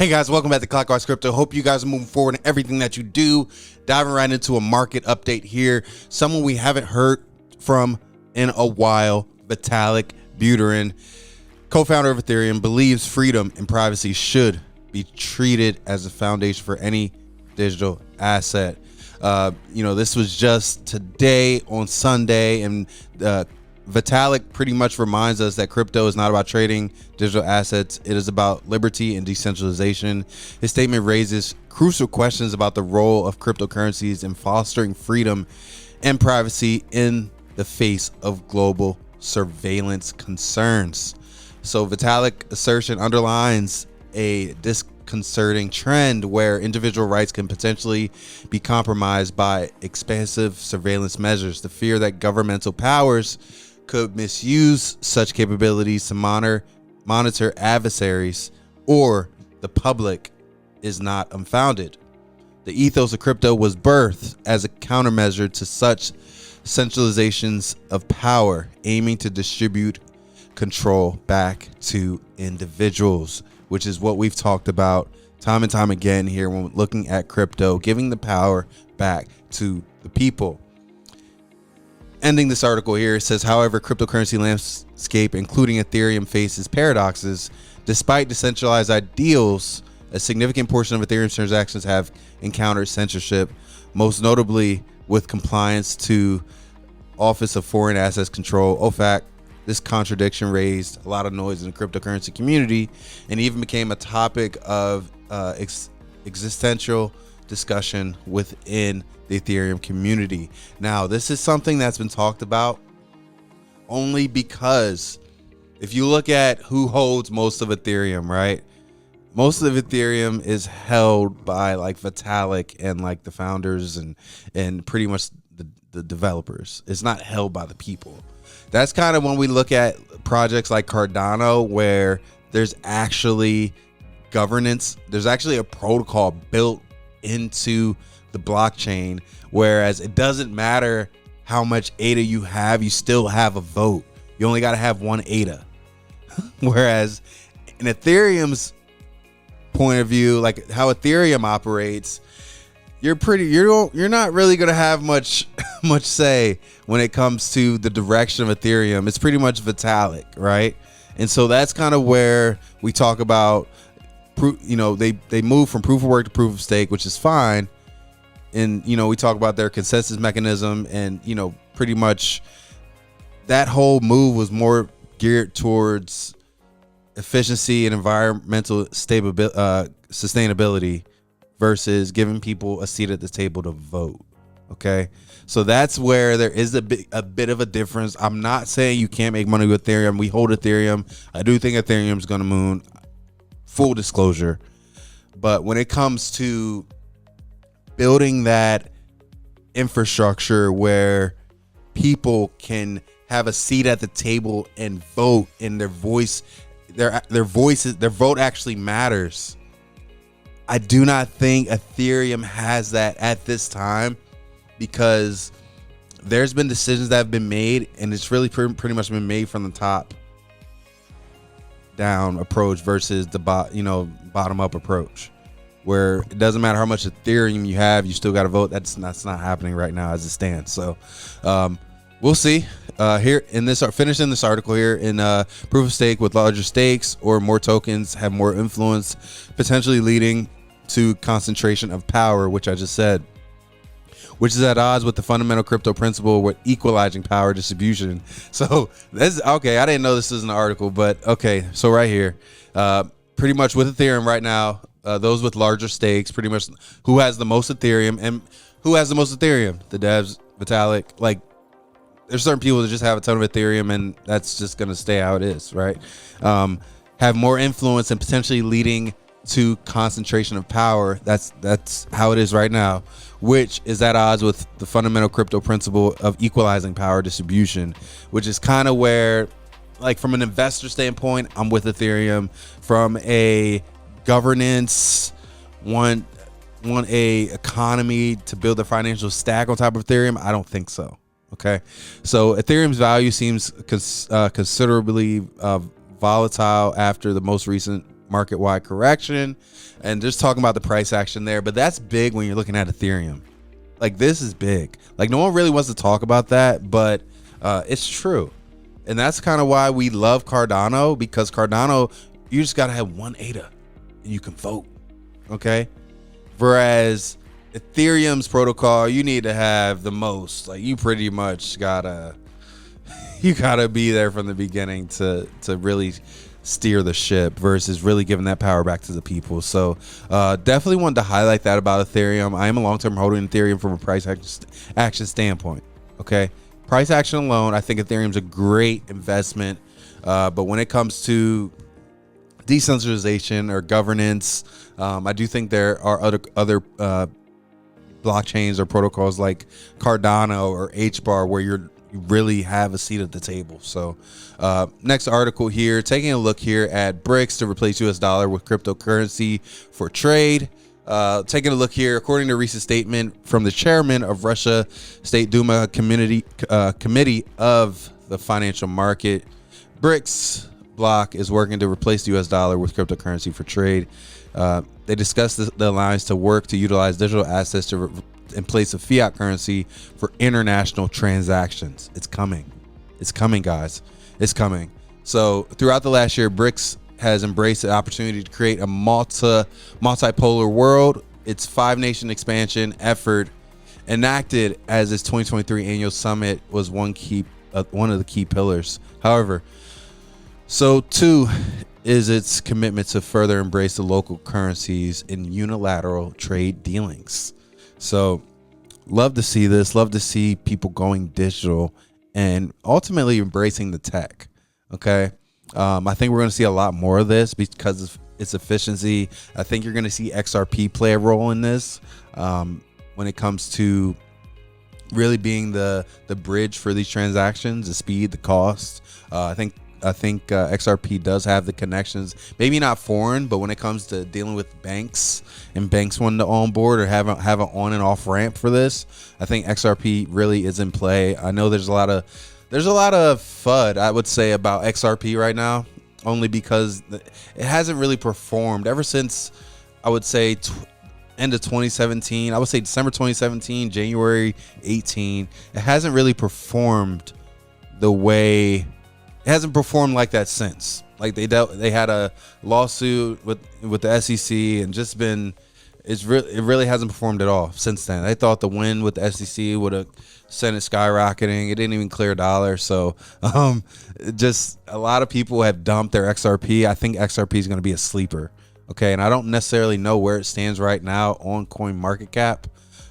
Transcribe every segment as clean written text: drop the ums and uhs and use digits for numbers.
Hey guys, welcome back to CLOCKWISE Crypto. Hope you guys are moving forward in everything that you do. Diving right into a market update here. Someone we haven't heard from in a while, Vitalik Buterin, co-founder of Ethereum, believes freedom and privacy should be treated as a foundation for any digital asset. This was just today on Sunday, and Vitalik pretty much reminds us that crypto is not about trading digital assets. It is about liberty and decentralization. His statement raises crucial questions about the role of cryptocurrencies in fostering freedom and privacy in the face of global surveillance concerns. So Vitalik's assertion underlines a disconcerting trend where individual rights can potentially be compromised by expansive surveillance measures. The fear that governmental powers could misuse such capabilities to monitor adversaries or the public is not unfounded. The ethos of crypto was birthed as a countermeasure to such centralizations of power, aiming to distribute control back to individuals, which is what we've talked about time and time again here when looking at crypto, giving the power back to the people. Ending this article here, it says, however, cryptocurrency landscape, including Ethereum, faces paradoxes. Despite decentralized ideals, a significant portion of Ethereum transactions have encountered censorship, most notably with compliance to Office of Foreign Assets Control, OFAC. This contradiction raised a lot of noise in the cryptocurrency community and even became a topic of existential discussion within the Ethereum community. Now, this is something that's been talked about only because if you look at who holds most of Ethereum, right? Most of Ethereum is held by like Vitalik and like the founders and pretty much the developers. It's not held by the people. That's kind of when we look at projects like Cardano, where there's actually governance. There's actually a protocol built into the blockchain, whereas it doesn't matter how much ADA you have, you still have a vote. You only got to have one ADA. Whereas in Ethereum's point of view, like how Ethereum operates, you're not really going to have much say when it comes to the direction of Ethereum. It's pretty much Vitalik, right? And so that's kind of where we talk about, they move from proof of work to proof of stake, which is fine. And, we talk about their consensus mechanism, and, pretty much that whole move was more geared towards efficiency and environmental sustainability versus giving people a seat at the table to vote. Okay. So that's where there is a bit of a difference. I'm not saying you can't make money with Ethereum. We hold Ethereum. I do think Ethereum is going to moon, full disclosure. But when it comes to building that infrastructure where people can have a seat at the table and vote, and their vote actually matters, I do not think Ethereum has that at this time, because there's been decisions that have been made, and it's really pretty much been made from the top down approach versus the bottom up approach, where it doesn't matter how much Ethereum you have, you still got to vote. That's not happening right now as it stands. So we'll see. Here in this, finishing this article here, in proof of stake with larger stakes or more tokens have more influence, potentially leading to concentration of power, which I just said, which is at odds with the fundamental crypto principle with equalizing power distribution. So that's okay. I didn't know this was an article, but okay. So right here, pretty much with Ethereum right now, those with larger stakes, pretty much who has the most Ethereum, and who has the most Ethereum? The devs, Vitalik. Like, there's certain people that just have a ton of Ethereum, and that's just going to stay how it is, right? Have more influence and potentially leading to concentration of power. That's how it is right now, which is at odds with the fundamental crypto principle of equalizing power distribution, which is kind of where, like, from an investor standpoint, I'm with Ethereum. From a governance, want a economy to build a financial stack on top of Ethereum, I don't think so. Okay, so Ethereum's value seems considerably volatile after the most recent market-wide correction, and just talking about the price action there. But that's big when you're looking at Ethereum. Like, this is big. Like, no one really wants to talk about that, but it's true. And that's kind of why we love Cardano, because Cardano, you just got to have one ADA and you can vote. Okay. Whereas Ethereum's protocol, you need to have the most. Like, you pretty much gotta be there from the beginning to really steer the ship, versus really giving that power back to the people. So definitely wanted to highlight that about Ethereum. I am a long-term holder in Ethereum from a price action standpoint. Okay. Price action alone, I think Ethereum's a great investment. But when it comes to decentralization or governance, I do think there are other blockchains or protocols like Cardano or HBAR where you really have a seat at the table. So next article here, taking a look here at BRICS to replace US dollar with cryptocurrency for trade. Taking a look here, according to a recent statement from the chairman of Russia State Duma Committee of the Financial Market, BRICS bloc is working to replace the US dollar with cryptocurrency for trade. They discussed the alliance to work to utilize digital assets in place of fiat currency for international transactions. It's coming. It's coming, guys. It's coming. So throughout the last year, BRICS has embraced the opportunity to create a multipolar world. Its 5-nation expansion effort, enacted as its 2023 annual summit, was one of the key pillars. However, so too is its commitment to further embrace the local currencies in unilateral trade dealings. So love to see this. Love to see people going digital and ultimately embracing the tech. Okay. I think we're going to see a lot more of this because of its efficiency. I think you're going to see XRP play a role in this when it comes to really being the bridge for these transactions, the speed, the cost. I think XRP does have the connections, maybe not foreign, but when it comes to dealing with banks and banks wanting to onboard or have an on and off ramp for this, I think XRP really is in play. I know there's a lot of FUD, I would say, about XRP right now, only because it hasn't really performed ever since, I would say, end of 2017. I would say December 2017, January 18. It hasn't really performed the way, it hasn't performed like that since. Like they had a lawsuit with the SEC and just been, it really hasn't performed at all since then. They thought the win with the SEC would have sent it skyrocketing. It didn't even clear $1. So just a lot of people have dumped their XRP. I think XRP is going to be a sleeper. Okay. And I don't necessarily know where it stands right now on CoinMarketCap.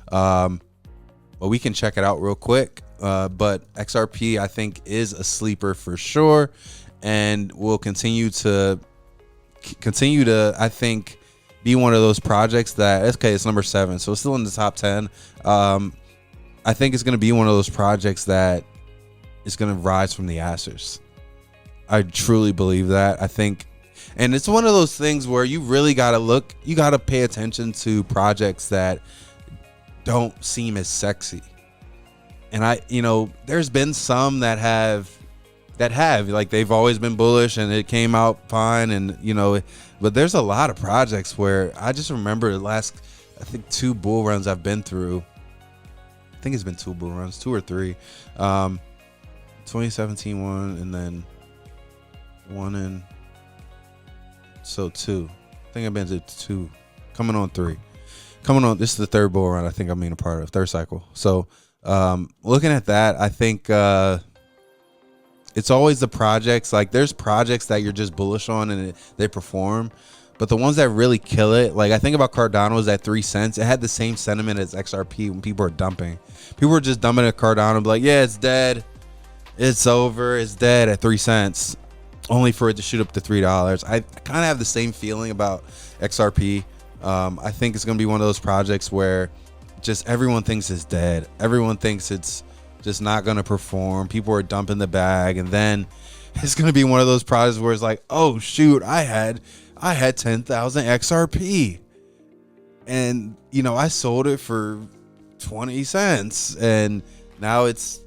But we can check it out real quick. But XRP, I think, is a sleeper for sure, and will continue to, I think, be one of those projects that, okay, it's number 7, so it's still in the top 10. I think it's going to be one of those projects that is going to rise from the ashes. I truly believe that. I think, and it's one of those things where you really got to look, you got to pay attention to projects that don't seem as sexy. And there's been some that have like, they've always been bullish and it came out fine, and but there's a lot of projects where I just remember the last, I think, 2 bull runs I've been through. I think it's been 2 bull runs, 2 or 3. 2017 one, and then one in, so 2. I think I've been to 2, coming on 3. This is the 3rd bull run I think I'm being a part of, 3rd cycle. So looking at that, I think it's always the projects. Like, there's projects that you're just bullish on and they perform, but the ones that really kill it, like I think about Cardano's at 3 cents. It had the same sentiment as XRP when people are dumping. People were just dumping at Cardano and be like, yeah, it's dead, it's over, it's dead at 3 cents, only for it to shoot up to $3. I kind of have the same feeling about XRP. I think it's going to be one of those projects where just everyone thinks it's dead. Everyone thinks it's just not going to perform. People are dumping the bag, and then it's going to be one of those projects where it's like, oh shoot, I had 10,000 XRP, and I sold it for 20 cents, and now it's,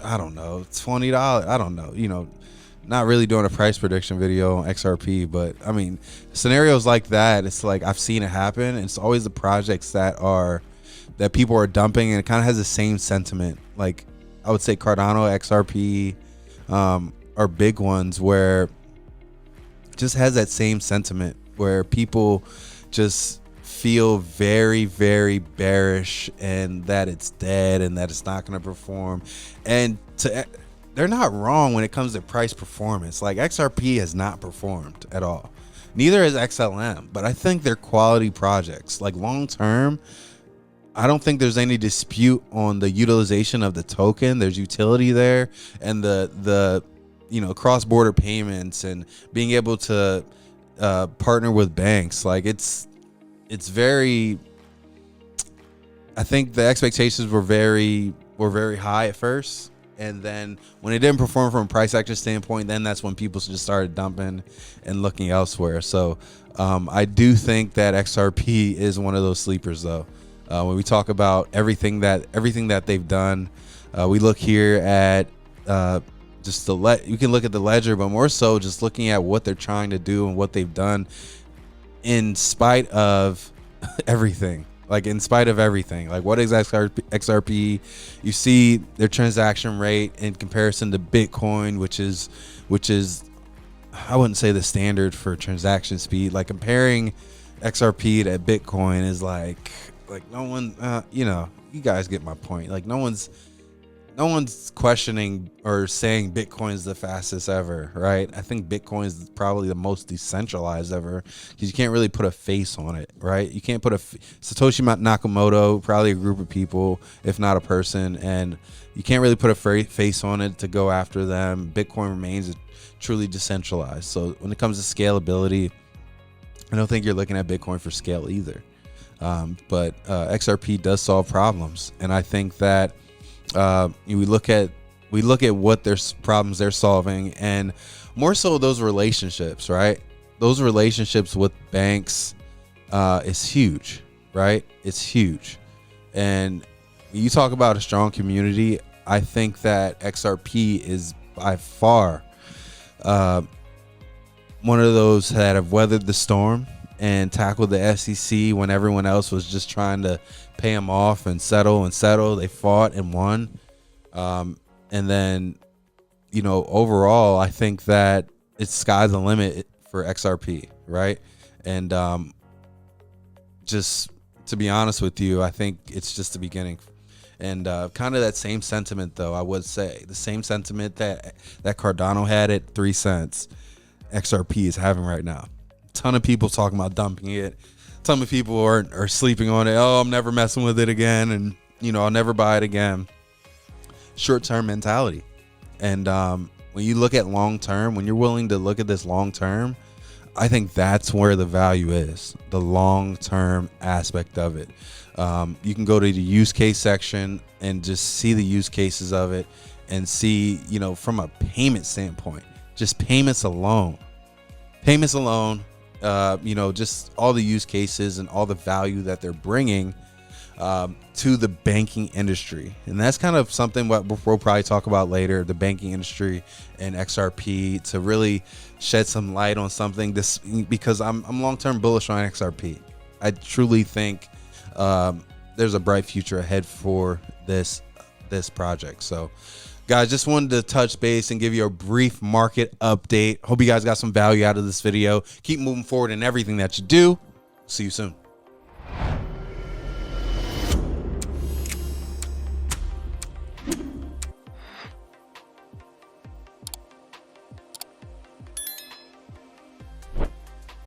I don't know, $20. I don't know, not really doing a price prediction video on XRP, but I mean, scenarios like that, it's like I've seen it happen. And it's always the projects that people are dumping, and it kind of has the same sentiment. Like I would say Cardano, XRP, are big ones where it just has that same sentiment where people just feel very, very bearish and that it's dead and that it's not going to perform. And they're not wrong when it comes to price performance. Like XRP has not performed at all. Neither has XLM, but I think they're quality projects. Like long term, I don't think there's any dispute on the utilization of the token. There's utility there, and the cross-border payments and being able to partner with banks. Like it's very, I think the expectations were very high at first, and then when it didn't perform from a price action standpoint, then that's when people just started dumping and looking elsewhere. So I do think that XRP is one of those sleepers, though. When we talk about everything that they've done, we look here at you can look at the ledger, but more so just looking at what they're trying to do and what they've done in spite of everything. Like in spite of everything, like what is XRP? You see their transaction rate in comparison to Bitcoin, which is I wouldn't say the standard for transaction speed. Like comparing XRP to Bitcoin is like no one, you guys get my point. Like no one's questioning or saying Bitcoin is the fastest ever, right? I think Bitcoin is probably the most decentralized ever because you can't really put a face on it, right? You can't put Satoshi Nakamoto, probably a group of people, if not a person, and you can't really put a face on it to go after them. Bitcoin remains truly decentralized. So when it comes to scalability, I don't think you're looking at Bitcoin for scale either. But XRP does solve problems, and I think that we look at what their problems they're solving, and more so those relationships, right? Those relationships with banks is huge, right? It's huge. And you talk about a strong community. I think that XRP is by far one of those that have weathered the storm and tackled the SEC when everyone else was just trying to pay them off and settle. They fought and won. And then, overall, I think that it's sky's the limit for XRP, right? And just to be honest with you, I think it's just the beginning. And kind of that same sentiment, though, I would say the same sentiment that Cardano had at 3 cents, XRP is having right now. Ton of people talking about dumping it. Ton of people are sleeping on it. Oh, I'm never messing with it again, and I'll never buy it again. Short-term mentality. And when you look at long-term, when you're willing to look at this long-term, I think that's where the value is, the long-term aspect of it. You can go to the use case section and just see the use cases of it and see, from a payment standpoint, just payments alone, just all the use cases and all the value that they're bringing to the banking industry. And that's kind of something what we'll probably talk about later, the banking industry and XRP, to really shed some light on something this, because I'm long-term bullish on XRP. I truly think there's a bright future ahead for this project. So guys, just wanted to touch base and give you a brief market update. Hope you guys got some value out of this video. Keep moving forward in everything that you do. See you soon.